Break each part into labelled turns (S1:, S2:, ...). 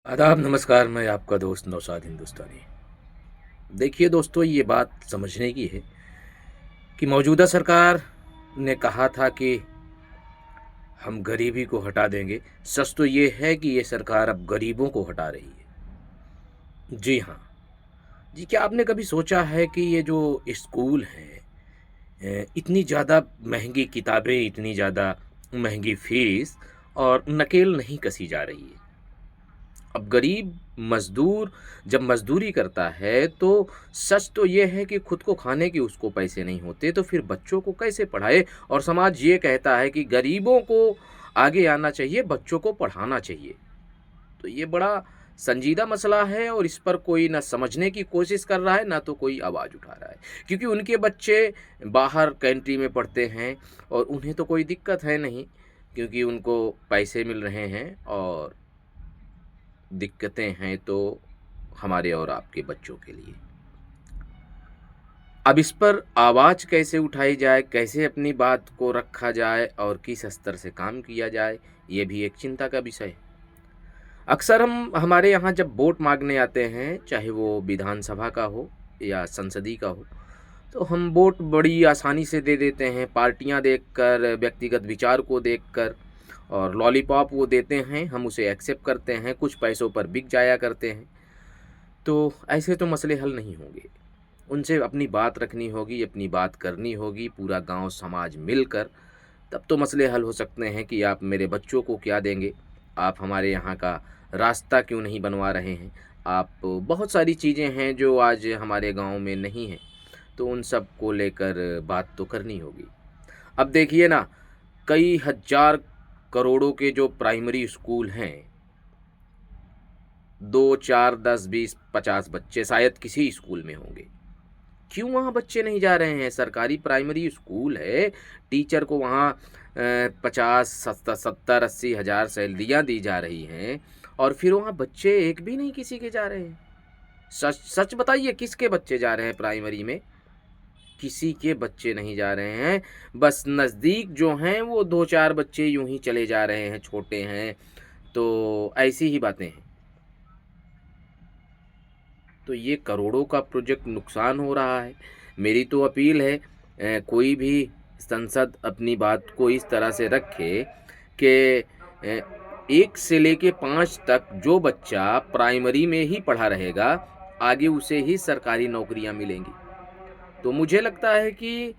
S1: आदाब नमस्कार। मैं आपका दोस्त नौशाद हिंदुस्तानी। देखिए दोस्तों, ये बात समझने की है कि मौजूदा सरकार ने कहा था कि हम गरीबी को हटा देंगे। सच तो ये है कि ये सरकार अब गरीबों को हटा रही है। जी हाँ। जी, क्या आपने कभी सोचा है कि ये जो स्कूल हैं, इतनी ज़्यादा महंगी किताबें, इतनी ज़्यादा महंगी फीस और नकेल नहीं कसी जा रही है। अब गरीब मज़दूर जब मज़दूरी करता है, तो सच तो ये है कि खुद को खाने के उसको पैसे नहीं होते, तो फिर बच्चों को कैसे पढ़ाए? और समाज ये कहता है कि गरीबों को आगे आना चाहिए, बच्चों को पढ़ाना चाहिए। तो ये बड़ा संजीदा मसला है और इस पर कोई ना समझने की कोशिश कर रहा है, ना तो कोई आवाज़ उठा रहा है। क्योंकि उनके बच्चे बाहर कंट्री में पढ़ते हैं और उन्हें तो कोई दिक्कत है नहीं, क्योंकि उनको पैसे मिल रहे हैं। और दिक्कतें हैं तो हमारे और आपके बच्चों के लिए। अब इस पर आवाज़ कैसे उठाई जाए, कैसे अपनी बात को रखा जाए और किस स्तर से काम किया जाए, ये भी एक चिंता का विषय है। अक्सर हम हमारे यहाँ जब वोट माँगने आते हैं, चाहे वो विधानसभा का हो या संसदीय का हो, तो हम वोट बड़ी आसानी से दे देते हैं, पार्टियाँ देखकर, व्यक्तिगत विचार को देखकर। और लॉलीपॉप वो देते हैं, हम उसे एक्सेप्ट करते हैं, कुछ पैसों पर बिक जाया करते हैं। तो ऐसे तो मसले हल नहीं होंगे। उनसे अपनी बात रखनी होगी, अपनी बात करनी होगी, पूरा गाँव समाज मिलकर, तब तो मसले हल हो सकते हैं कि आप मेरे बच्चों को क्या देंगे? आप हमारे यहाँ का रास्ता क्यों नहीं बनवा रहे हैं? आप बहुत सारी चीज़ें हैं जो आज हमारे गाँव में नहीं हैं, तो उन सब को लेकर बात तो करनी होगी। अब देखिए ना, कई हज़ार करोड़ों के जो प्राइमरी स्कूल हैं, 2, 4, 10, 20, 50 बच्चे शायद किसी स्कूल में होंगे। क्यों वहाँ बच्चे नहीं जा रहे हैं? सरकारी प्राइमरी स्कूल है, टीचर को वहाँ 50, 70, 80 हज़ार सैलरियाँ दी जा रही हैं और फिर वहाँ बच्चे एक भी नहीं किसी के जा रहे हैं। सच सच बताइए, किसके बच्चे जा रहे हैं प्राइमरी में? किसी के बच्चे नहीं जा रहे हैं। बस नज़दीक जो हैं वो 2-4 बच्चे यूँ ही चले जा रहे हैं, छोटे हैं, तो ऐसी ही बातें हैं। तो ये करोड़ों का प्रोजेक्ट नुकसान हो रहा है। मेरी तो अपील है, कोई भी संसद अपनी बात को इस तरह से रखे कि 1 से लेके 5 तक जो बच्चा प्राइमरी में ही पढ़ा रहेगा, आगे उसे ही सरकारी नौकरियां मिलेंगी। तो मुझे लगता है कि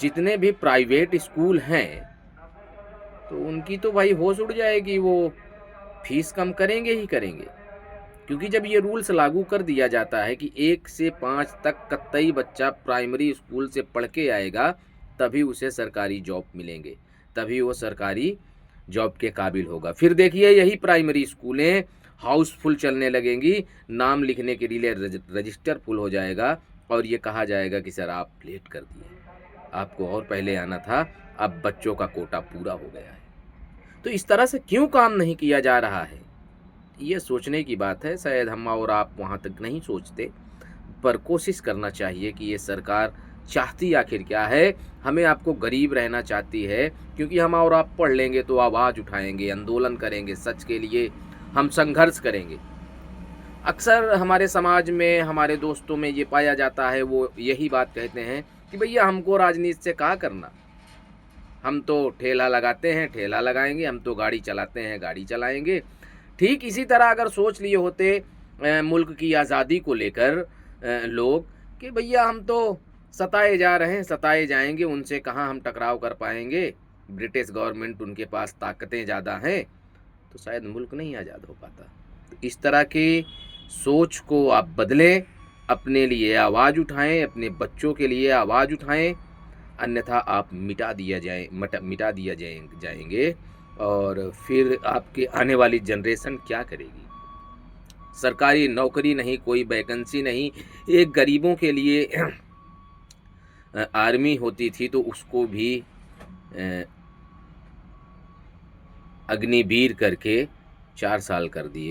S1: जितने भी प्राइवेट स्कूल हैं, तो उनकी तो भाई होश उड़ जाएगी, वो फीस कम करेंगे ही करेंगे। क्योंकि जब ये रूल्स लागू कर दिया जाता है कि 1 से 5 तक कतई बच्चा प्राइमरी स्कूल से पढ़ के आएगा, तभी उसे सरकारी जॉब मिलेंगे, तभी वो सरकारी जॉब के काबिल होगा। फिर देखिए, यही प्राइमरी स्कूलें हाउसफुल चलने लगेंगी, नाम लिखने के लिए रजिस्टर फुल हो जाएगा और ये कहा जाएगा कि सर आप लेट कर दिए, आपको और पहले आना था, अब बच्चों का कोटा पूरा हो गया है। तो इस तरह से क्यों काम नहीं किया जा रहा है? ये सोचने की बात है। शायद हम और आप वहाँ तक नहीं सोचते, पर कोशिश करना चाहिए कि ये सरकार चाहती आखिर क्या है? हमें आपको गरीब रहना चाहती है, क्योंकि हम और आप पढ़ लेंगे तो आवाज़ उठाएँगे, आंदोलन करेंगे, सच के लिए हम संघर्ष करेंगे। अक्सर हमारे समाज में, हमारे दोस्तों में ये पाया जाता है, वो यही बात कहते हैं कि भैया हमको राजनीति से क्या करना? हम तो ठेला लगाते हैं, ठेला लगाएँगे, हम तो गाड़ी चलाते हैं, गाड़ी चलाएँगे। ठीक इसी तरह अगर सोच लिए होते मुल्क की आज़ादी को लेकर लोग, कि भैया हम तो सताए जा रहे हैं, सताए जाएँगे, उनसे कहाँ हम टकराव कर पाएँगे, ब्रिटिश गवर्नमेंट, उनके पास ताकतें ज़्यादा हैं, तो शायद मुल्क नहीं आज़ाद हो पाता। तो इस तरह की सोच को आप बदलें, अपने लिए आवाज़ उठाएँ, अपने बच्चों के लिए आवाज़ उठाएँ, अन्यथा आप मिटा दिया जाएँगे और फिर आपकी आने वाली जनरेशन क्या करेगी? सरकारी नौकरी नहीं, कोई वैकेंसी नहीं, एक गरीबों के लिए आर्मी होती थी तो उसको भी अ, अग्निवीर करके 4 साल कर दिए।